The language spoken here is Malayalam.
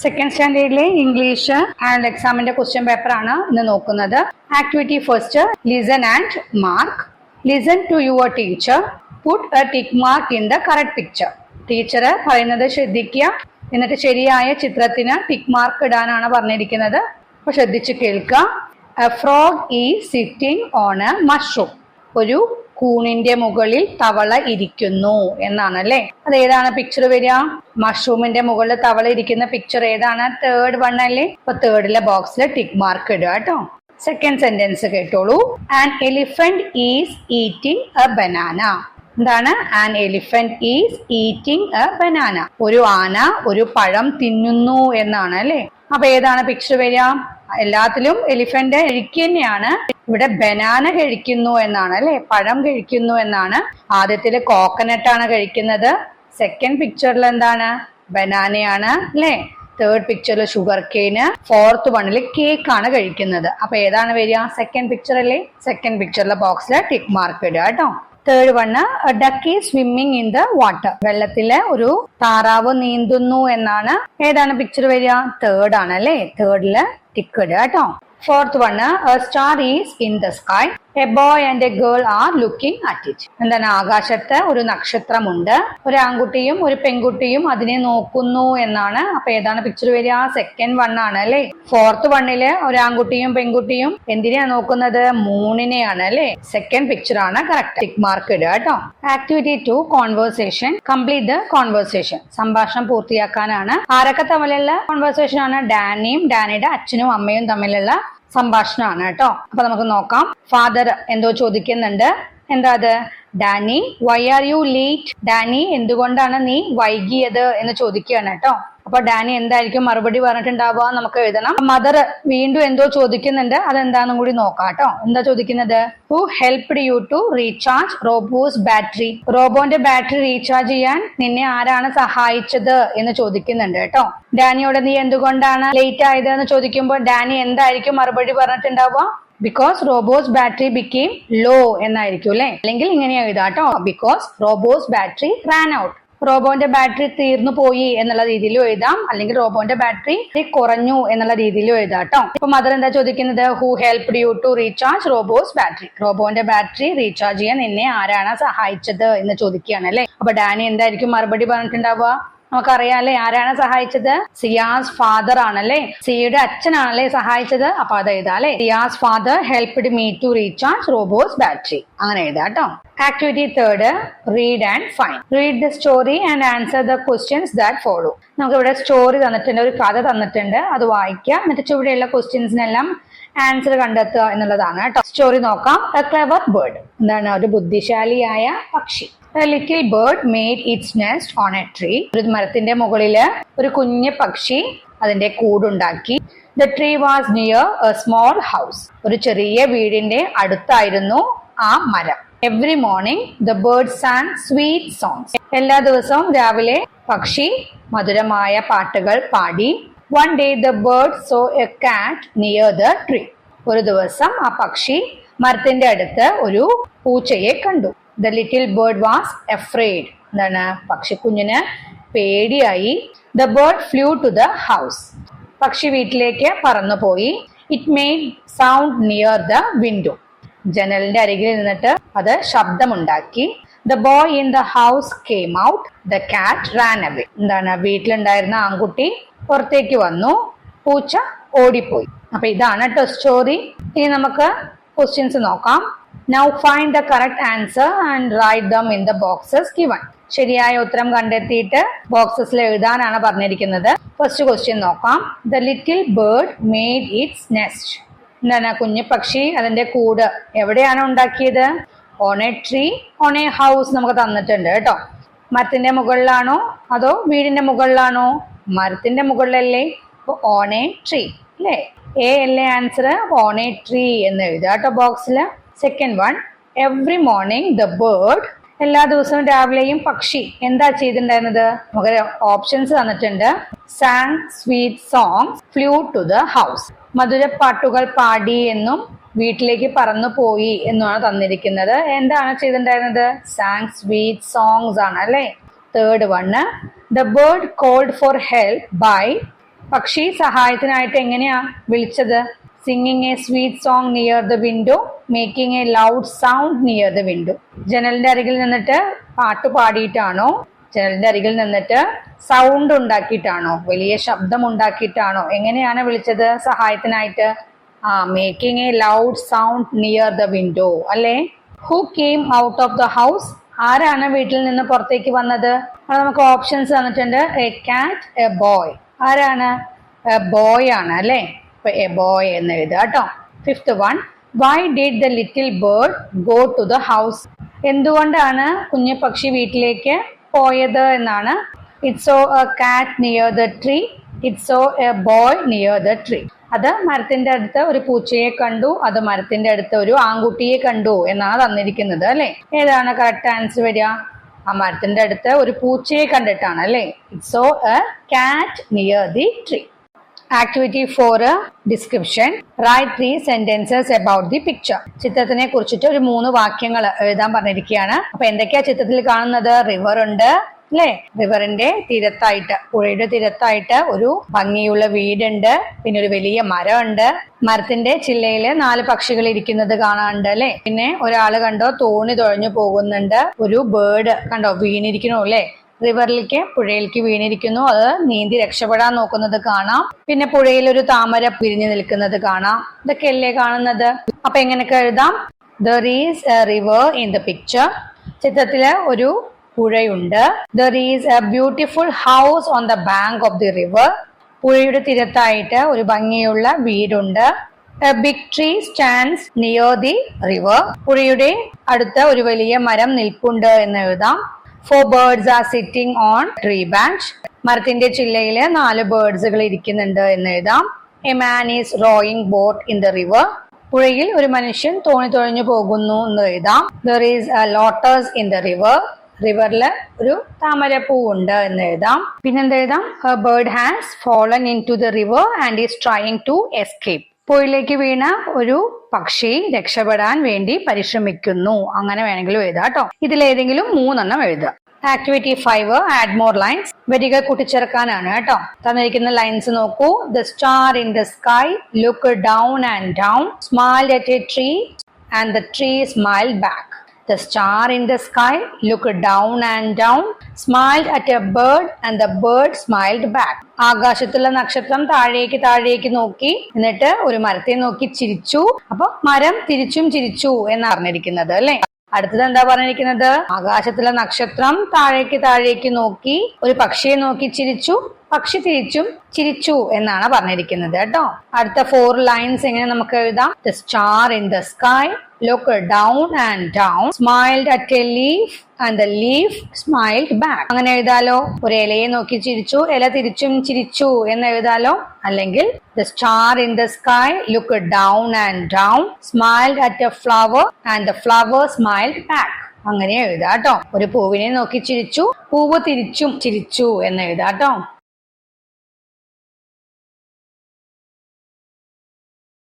സെക്കൻഡ് സ്റ്റാൻഡേർഡിലെ ഇംഗ്ലീഷ് ആൻഡ് എക്സാമിന്റെ ക്വസ്റ്റ്യൻ പേപ്പർ ആണ് ഇന്ന് നോക്കുന്നത്. Activity first, listen and mark. Listen to your teacher, put a tick mark in the correct picture. Teacher പറയുന്നത് ശ്രദ്ധിക്കുക, എന്നിട്ട് ശരിയായ ചിത്രത്തിന് ടിക്ക് മാർക്ക് ഇടാനാണ് പറഞ്ഞിരിക്കുന്നത്. അപ്പൊ ശ്രദ്ധിച്ച് കേൾക്കുക. A frog is sitting on A mushroom. ഒരു കൂണിന്റെ മുകളിൽ തവള ഇരിക്കുന്നു എന്നാണ് അല്ലെ. അത് ഏതാണ് പിക്ചർ വരിക? മഷ്റൂമിന്റെ മുകളിൽ തവള ഇരിക്കുന്ന പിക്ചർ ഏതാണ്? തേർഡ് വൺ അല്ലേ. അപ്പൊ തേർഡിലെ ബോക്സിൽ ടിക്ക് മാർക്ക് ഇടുക കേട്ടോ. സെക്കൻഡ് സെന്റൻസ് കേട്ടോളൂ. An elephant is eating a banana. എന്താണ്? An elephant is eating a banana. ഒരു ആന ഒരു പഴം തിന്നുന്നു എന്നാണ് അല്ലെ. അപ്പൊ ഏതാണ് പിക്ചർ വരിക? എല്ലാത്തിലും എലിഫന്റ് കഴിക്കുക തന്നെയാണ്. ഇവിടെ ബനാന കഴിക്കുന്നു എന്നാണ് അല്ലെ, പഴം കഴിക്കുന്നു എന്നാണ്. ആദ്യത്തില് കോക്കനട്ട് ആണ് കഴിക്കുന്നത്. സെക്കൻഡ് പിക്ചറിൽ എന്താണ്? ബനാനയാണ് അല്ലെ. തേർഡ് പിക്ചറിൽ ഷുഗർ കെയിന്. ഫോർത്ത് വണ്ണിൽ കേക്ക് ആണ് കഴിക്കുന്നത്. അപ്പൊ ഏതാണ് വരിക? സെക്കൻഡ് പിക്ചർ അല്ലേ. സെക്കൻഡ് പിക്ചറിലെ ബോക്സിൽ ടിക്ക് മാർക്ക് ഇടുക കേട്ടോ. Third one, duck is swimming in the water. വെള്ളത്തില് ഒരു താറാവ് നീന്തുന്നു എന്നാണ്. ഏതാണ് പിക്ചർ വരിക? തേർഡ് ആണ് അല്ലെ. തേർഡില് ടിക്ക് ഇടുക കേട്ടോ. Fourth one, A star is in the sky. A boy and A girl are looking at it. എന്താണ്? ആകാശത്ത് ഒരു നക്ഷത്രമുണ്ട്, ഒരു ആൺകുട്ടിയും ഒരു പെൺകുട്ടിയും അതിനെ നോക്കുന്നു എന്നാണ്. അപ്പൊ ഏതാണ് പിക്ചർ വരിക? സെക്കൻഡ് വൺ ആണ് അല്ലെ. ഫോർത്ത് വണ്ണില് ഒരു ആൺകുട്ടിയും പെൺകുട്ടിയും എന്തിനെയാണ് നോക്കുന്നത്? മൂണിനെയാണ് അല്ലെ. സെക്കൻഡ് പിക്ചർ ആണ് കറക്റ്റ്. ടിക്ക് മാർക്ക് ഇടുക കേട്ടോ. Activity 2, conversation. Complete the conversation. സംഭാഷണം പൂർത്തിയാക്കാനാണ്. ആരൊക്കെ തമ്മിലുള്ള കോൺവേഴ്സേഷൻ ആണ്? ഡാനിയും ഡാനിയുടെ അച്ഛനും അമ്മയും തമ്മിലുള്ള സംഭാഷണമാണ് കേട്ടോ. അപ്പൊ നമുക്ക് നോക്കാം. ഫാദർ എന്തോ ചോദിക്കുന്നുണ്ട്. എന്താ അത്? Danny, why are you late? Danny, എന്തുകൊണ്ടാണ് നീ വൈകിയത് എന്ന് ചോദിക്കുകയാണ് കേട്ടോ. അപ്പൊ ഡാനി എന്തായിരിക്കും മറുപടി പറഞ്ഞിട്ടുണ്ടാവുക? നമുക്ക് എഴുതണം. മദർ വീണ്ടും എന്തോ ചോദിക്കുന്നുണ്ട്. അതെന്താണെന്നും കൂടി നോക്കാം കേട്ടോ. എന്താ ചോദിക്കുന്നത്? Who helped you to recharge Robo's battery? റോബോന്റെ ബാറ്ററി റീചാർജ് ചെയ്യാൻ നിന്നെ ആരാണ് സഹായിച്ചത് എന്ന് ചോദിക്കുന്നുണ്ട് കേട്ടോ. ഡാനിയോട് നീ എന്തുകൊണ്ടാണ് ലേറ്റ് ആയത് എന്ന് ചോദിക്കുമ്പോൾ ഡാനി എന്തായിരിക്കും മറുപടി പറഞ്ഞിട്ടുണ്ടാവുക? Because Robo's battery became low എന്നായിരിക്കും അല്ലെ. അല്ലെങ്കിൽ ഇങ്ങനെ എഴുതാട്ടോ. Because Robo's battery ran out. റോബോന്റെ ബാറ്ററി തീർന്നു പോയി എന്നുള്ള രീതിയിലും എഴുതാം, അല്ലെങ്കിൽ റോബോന്റെ ബാറ്ററി കുറഞ്ഞു എന്നുള്ള രീതിയിലും എഴുതാട്ടോ. ഇപ്പൊ മദർ എന്താ ചോദിക്കുന്നത്? Who helped you to recharge Robo's battery? റോബോന്റെ ബാറ്ററി റീചാർജ് ചെയ്യാൻ നിന്നെ ആരാണ് സഹായിച്ചത് എന്ന് ചോദിക്കുകയാണ് അല്ലെ. അപ്പൊ ഡാനി എന്തായിരിക്കും മറുപടി പറഞ്ഞിട്ടുണ്ടാവുക? നമുക്കറിയാല്ലേ ആരാണ് സഹായിച്ചത്? സിയാസ് ഫാദർ ആണല്ലേ. സിയുടെ അച്ഛനാണല്ലേ സഹായിച്ചത്. അപ്പൊ അത് എഴുതാം അല്ലെ. Zia's father helped me to recharge Robo's battery. അങ്ങനെ എഴുതാം കേട്ടോ. Activity 3, read and find. Read the story and answer the questions that follow. നമുക്ക് ഇവിടെ സ്റ്റോറി തന്നിട്ടുണ്ട്, ഒരു കഥ തന്നിട്ടുണ്ട്. അത് വായിക്കുക, എന്നിട്ട് ചുവടെയുള്ള ക്വസ്റ്റ്യൻസിനെല്ലാം ആൻസർ കണ്ടെത്തുക എന്നുള്ളതാണ് കേട്ടോ. സ്റ്റോറി നോക്കാം. A clever bird. എന്താണ്? ഒരു ബുദ്ധിശാലിയായ പക്ഷി. A little bird made its nest on a tree. ഒരു മരത്തിന്റെ മുകളില് ഒരു കുഞ്ഞു പക്ഷി അതിന്റെ കൂടുണ്ടാക്കി. The tree was near a small house. ഒരു ചെറിയ വീടിന്റെ അടുത്തായിരുന്നു ആ മരം. Every morning the bird sang sweet songs. എല്ലാ ദിവസവും രാവിലെ പക്ഷി മധുരമായ പാട്ടുകൾ പാടി. One day the bird saw a cat near the tree. ഒരു ദിവസം ആ പക്ഷി മരത്തിന്റെ അടുത്ത് ഒരു പൂച്ചയെ കണ്ടു. The little bird was afraid. എന്താണ്? പക്ഷിക്കുഞ്ഞിന് പേടിയായി. The bird flew to the house. പക്ഷി വീട്ടിലേക്ക് പറന്നുപോയി. It made sound near the window. ജനലിന്റെ അരികിൽ നിന്നിട്ട് അത് ശബ്ദമുണ്ടാക്കി. The boy in the house came out. The cat ran away. എന്താണ്? വീട്ടിലുണ്ടായിരുന്ന ആൺകുട്ടി പുറത്തേക്ക് വന്നു, പൂച്ച ഓടിപ്പോയി. അപ്പൊ ഇതാണ് കേട്ടോ സ്റ്റോറി. ഇനി നമുക്ക് ക്വസ്റ്റ്യൻസ് നോക്കാം. Now find the correct answer and write them in the boxes given. ശരിയായ ഉത്തരം കണ്ടെത്തിയിട്ട് ബോക്സസിൽ എഴുതാനാണ് പറഞ്ഞിരിക്കുന്നത്. ഫസ്റ്റ് ക്വസ്റ്റ്യൻ നോക്കാം. The little bird made its nest. എന്താണ്? കുഞ്ഞു പക്ഷി അതിന്റെ കൂട് എവിടെയാണ് ഉണ്ടാക്കിയത്? On a tree, on a house നമുക്ക് തന്നിട്ടുണ്ട് കേട്ടോ. മരത്തിന്റെ മുകളിലാണോ അതോ വീടിന്റെ മുകളിലാണോ? മരത്തിന്റെ മുകളിലല്ലേ. on a tree അല്ലേ. എ അല്ലേ ആൻസർ. on a tree എന്ന് എഴുതാം കേട്ടോ ബോക്സില്. Second one, every morning the bird. എല്ലാ ദിവസവും രാവിലെയും പക്ഷി എന്താ ചെയ്തിട്ടുണ്ടായിരുന്നത്? നമുക്ക് ഓപ്ഷൻസ് തന്നിട്ടുണ്ട്. Sang sweet songs, flew to the house. മധുരപ്പാട്ടുകൾ പാടി എന്നും വീട്ടിലേക്ക് പറന്നു പോയി എന്നുമാണ് തന്നിരിക്കുന്നത്. എന്താണ് ചെയ്തിട്ടുണ്ടായിരുന്നത്? സാങ് സ്വീറ്റ് സോങ്സ് ആണ് അല്ലെ. Third one, the bird called for help by പക്ഷി സഹായത്തിനായിട്ട് എങ്ങനെയാ വിളിച്ചത്? Singing a sweet song near the window, making a loud sound near the window. ജനലിന്റെ അരികിൽ നിന്നിട്ട് പാട്ട് പാടിയിട്ടാണോ, ജനലിന്റെ അരികിൽ നിന്നിട്ട് സൗണ്ട് ഉണ്ടാക്കിയിട്ടാണോ, വലിയ ശബ്ദം ഉണ്ടാക്കിയിട്ടാണോ, എങ്ങനെയാണ് വിളിച്ചത് സഹായത്തിനായിട്ട്? Making a loud sound near the window അല്ലേ? Who came out of the house, ആരാണ് വീട്ടിൽ നിന്ന് പുറത്തേക്ക് വന്നത്? അത് നമുക്ക് ഓപ്ഷൻസ് തന്നിട്ടുണ്ട്. A cat, a boy. ആരാണ്? എ ബോയ് ആണ് അല്ലേ? അപ്പൊ എ ബോയ് എന്ന് എഴുതുക കേട്ടോ. Fifth one, why did the little bird go to the house, എന്തുകൊണ്ടാണ് കുഞ്ഞു പക്ഷി വീട്ടിലേക്ക് പോയത് എന്നാണ്. It saw a cat near the tree, it saw a boy near the tree. അത് മരത്തിന്റെ അടുത്ത് ഒരു പൂച്ചയെ കണ്ടു, അത് മരത്തിന്റെ അടുത്ത് ഒരു ആൺകുട്ടിയെ കണ്ടു എന്നാണ് തന്നിരിക്കുന്നത് അല്ലെ. ഏതാണ് കറക്റ്റ് ആൻസർ വരിക? ആ മരത്തിന്റെ അടുത്ത് ഒരു പൂച്ചയെ കണ്ടിട്ടാണ് അല്ലെ. It saw a cat near the tree. Activity 4, description. Write 3 sentences about the picture. ചിത്രത്തിനെ കുറിച്ചിട്ട് ഒരു 3 വാക്യങ്ങൾ എഴുതാൻ പറഞ്ഞിരിക്കുകയാണ്. അപ്പൊ എന്തൊക്കെയാ ചിത്രത്തിൽ കാണുന്നത്? റിവർ ഉണ്ട് അല്ലെ, റിവറിന്റെ തീരത്തായിട്ട്, പുഴയുടെ തീരത്തായിട്ട് ഒരു ഭംഗിയുള്ള വീടുണ്ട്, പിന്നെ ഒരു വലിയ മരം ഉണ്ട്, മരത്തിന്റെ ചില്ലയില് 4 പക്ഷികൾ ഇരിക്കുന്നത് കാണാനുണ്ട് അല്ലെ. പിന്നെ ഒരാള് കണ്ടോ തോണി തുഴഞ്ഞു പോകുന്നുണ്ട്, ഒരു ബേർഡ് കണ്ടോ വീണിരിക്കണു അല്ലെ, റിവറിലേക്ക് പുഴയിലേക്ക് വീണിരിക്കുന്നു, അത് നീന്തി രക്ഷപ്പെടാൻ നോക്കുന്നത് കാണാം. പിന്നെ പുഴയിൽ ഒരു താമര പിരിഞ്ഞു നിൽക്കുന്നത് കാണാം. ഇതൊക്കെ അല്ലേ കാണുന്നത്. അപ്പൊ എങ്ങനെയൊക്കെ എഴുതാം? There is a river in the picture. ചിത്രത്തില് ഒരു പുഴയുണ്ട്. There is a beautiful house on the bank of the river. പുഴയുടെ തീരത്തായിട്ട് ഒരു ഭംഗിയുള്ള വീടുണ്ട്. A big tree stands near the river. പുഴയുടെ അടുത്ത് ഒരു വലിയ മരം നിൽപ്പുണ്ട് എന്ന് എഴുതാം. 4 birds are sitting on tree branch. മരത്തിന്റെ ചില്ലയില് 4 ബേർഡ്സുകൾ ഇരിക്കുന്നുണ്ട് എന്ന് എഴുതാം. A man is rowing boat in the river. പുഴയിൽ ഒരു മനുഷ്യൻ തോണി തുഴഞ്ഞു പോകുന്നു എന്ന് എഴുതാം. There is a lotus in the river. റിവറില് ഒരു താമരപ്പൂ ഉണ്ട് എന്ന് എഴുതാം. പിന്നെന്ത് എഴുതാം? A bird has fallen into the river and is trying to escape. പുഴയിലേക്ക് വീണ ഒരു പക്ഷി രക്ഷപ്പെടാൻ വേണ്ടി പരിശ്രമിക്കുന്നു. അങ്ങനെ വേണമെങ്കിലും എഴുതാം കേട്ടോ. ഇതിലേതെങ്കിലും 3 എഴുതുക. Activity 5, add more lines. വരികൾ കൂട്ടിച്ചേർക്കാനാണ് കേട്ടോ. തന്നിരിക്കുന്ന ലൈൻസ് നോക്കൂ. The star in the sky looked down and down, smiled at a tree and the tree smiled back. The star in the sky looked down and down, smiled at a bird and the bird smiled back. ആകാശത്തുള്ള നക്ഷത്രം താഴേക്ക് നോക്കി, എന്നിട്ട് ഒരു മരത്തെ നോക്കി ചിരിച്ചു. അപ്പൊ മരം തിരിച്ചും ചിരിച്ചു എന്നാണ് പറഞ്ഞിരിക്കുന്നത് അല്ലെ. അടുത്തത് എന്താ പറഞ്ഞിരിക്കുന്നത്? ആകാശത്തുള്ള നക്ഷത്രം താഴേക്ക് നോക്കി ഒരു പക്ഷിയെ നോക്കി ചിരിച്ചു, പക്ഷി തിരിച്ചും ചിരിച്ചു എന്നാണ് പറഞ്ഞിരിക്കുന്നത് കേട്ടോ. അടുത്ത 4 ലൈൻസ് എങ്ങനെ നമുക്ക് എഴുതാം? The star in the sky looked down and down, smiled at a leaf and the leaf smiled back. അങ്ങനെ എഴുതാലോ. ഒരു ഇലയെ നോക്കി ചിരിച്ചു, ഇല തിരിച്ചും ചിരിച്ചു എന്ന് എഴുതാലോ. അല്ലെങ്കിൽ the star in the sky looked down and down, smiled at a flower and the flower smiled back. അങ്ങനെ എഴുതാട്ടോ. ഒരു പൂവിനെ നോക്കി ചിരിച്ചു, പൂവ് തിരിച്ചും ചിരിച്ചു എന്ന് എഴുതാട്ടോ.